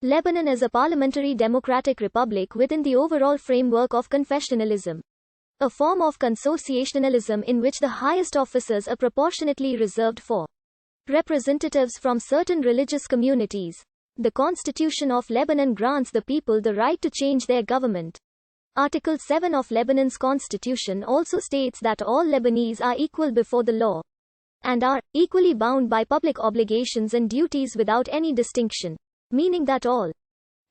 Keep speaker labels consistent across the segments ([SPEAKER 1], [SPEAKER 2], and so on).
[SPEAKER 1] Lebanon is a parliamentary democratic republic within the overall framework of confessionalism, a form of consociationalism in which the highest offices are proportionately reserved for representatives from certain religious communities. The Constitution of Lebanon grants the people the right to change their government. Article 7 of Lebanon's constitution also states that all Lebanese are equal before the law and are equally bound by public obligations and duties without any distinction, meaning that all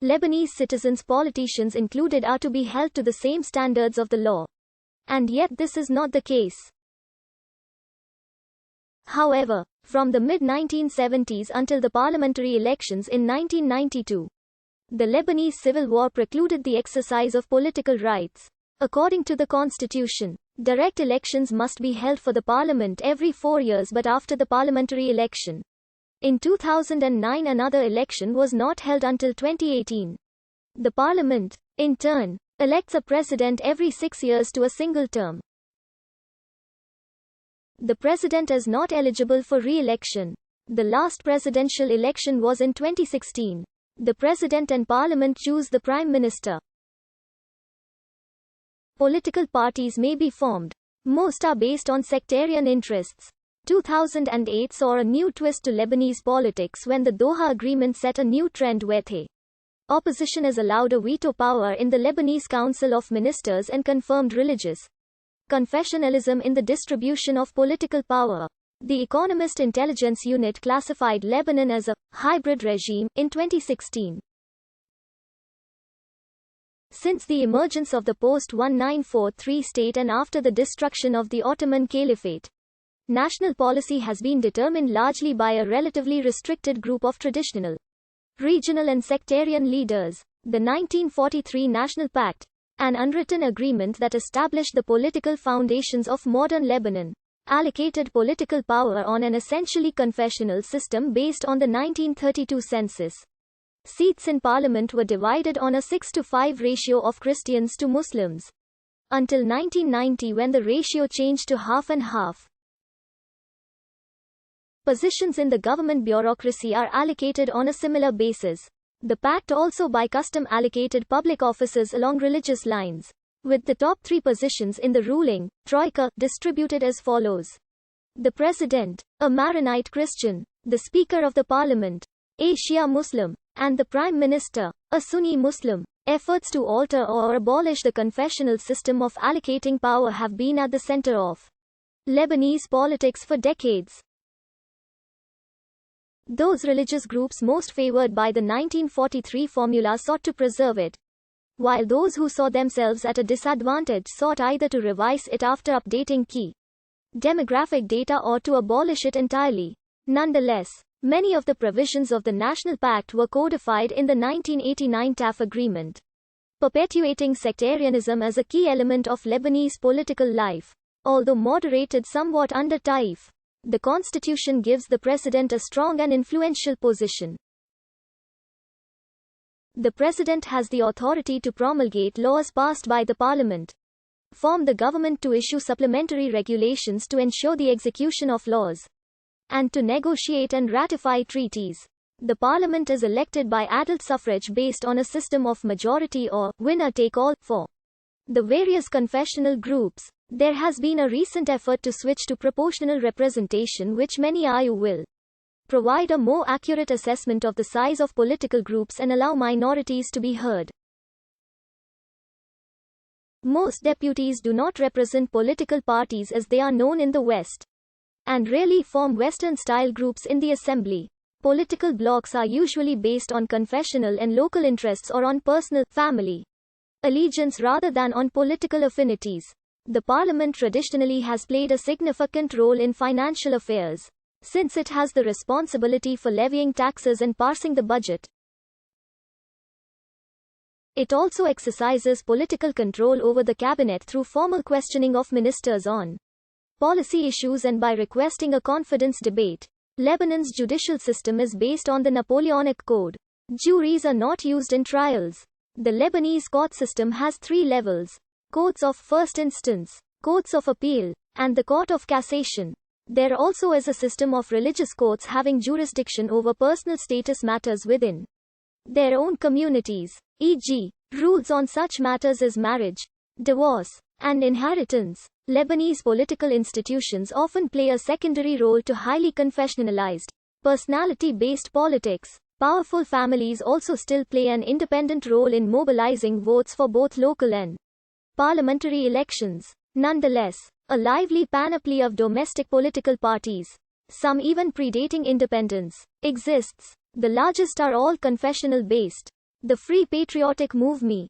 [SPEAKER 1] Lebanese citizens, politicians included, are to be held to the same standards of the law. And yet this is not the case. However, from the mid-1970s until the parliamentary elections in 1992, the Lebanese Civil War precluded the exercise of political rights. According to the constitution, direct elections must be held for the parliament every 4 years, but after the parliamentary election in 2009 another election was not held until 2018. The parliament, in turn, elects a president every 6 years to a single term. The president is not eligible for re-election. The last presidential election was in 2016. The president and parliament choose the prime minister. Political parties may be formed. Most are based on sectarian interests. 2008 saw a new twist to Lebanese politics when the Doha Agreement set a new trend where the opposition is allowed a veto power in the Lebanese Council of Ministers and confirmed religious confessionalism in the distribution of political power. The Economist Intelligence Unit classified Lebanon as a hybrid regime in 2016. Since the emergence of the post-1943 state and after the destruction of the Ottoman Caliphate, national policy has been determined largely by a relatively restricted group of traditional, regional and sectarian leaders. The 1943 National Pact, an unwritten agreement that established the political foundations of modern Lebanon, allocated political power on an essentially confessional system based on the 1932 census. Seats in parliament were divided on a 6-to-5 ratio of Christians to Muslims, until 1990 when the ratio changed to half and half. Positions in the government bureaucracy are allocated on a similar basis. The Pact also by custom allocated public offices along religious lines, with the top 3 positions in the ruling troika distributed as follows: the President, a Maronite Christian; the Speaker of the Parliament, a Shia Muslim; and the Prime Minister, a Sunni Muslim. Efforts to alter or abolish the confessional system of allocating power have been at the center of Lebanese politics for decades. Those religious groups most favored by the 1943 formula sought to preserve it, while those who saw themselves at a disadvantage sought either to revise it after updating key demographic data or to abolish it entirely. Nonetheless, many of the provisions of the National Pact were codified in the 1989 TAF agreement, perpetuating sectarianism as a key element of Lebanese political life. Although moderated somewhat under TAIF, the constitution gives the president a strong and influential position. The president has the authority to promulgate laws passed by the parliament, form the government, to issue supplementary regulations to ensure the execution of laws, and to negotiate and ratify treaties. The parliament is elected by adult suffrage based on a system of majority or winner-take-all. For the various confessional groups, there has been a recent effort to switch to proportional representation, which many argue will provide a more accurate assessment of the size of political groups and allow minorities to be heard. Most deputies do not represent political parties as they are known in the West, and rarely form Western-style groups in the assembly. Political blocs are usually based on confessional and local interests or on personal, family allegiance rather than on political affinities. The parliament traditionally has played a significant role in financial affairs, since it has the responsibility for levying taxes and passing the budget. It also exercises political control over the cabinet through formal questioning of ministers on policy issues and by requesting a confidence debate. Lebanon's judicial system is based on the Napoleonic Code. Juries are not used in trials. The Lebanese court system has 3 levels: courts of first instance, courts of appeal, and the court of cassation. There also is a system of religious courts having jurisdiction over personal status matters within their own communities, e.g., rules on such matters as marriage, divorce, and inheritance. Lebanese political institutions often play a secondary role to highly confessionalized, personality-based politics. Powerful families also still play an independent role in mobilizing votes for both local and parliamentary elections. Nonetheless, a lively panoply of domestic political parties, some even predating independence, exists. The largest are all confessional-based. The Free Patriotic Movement,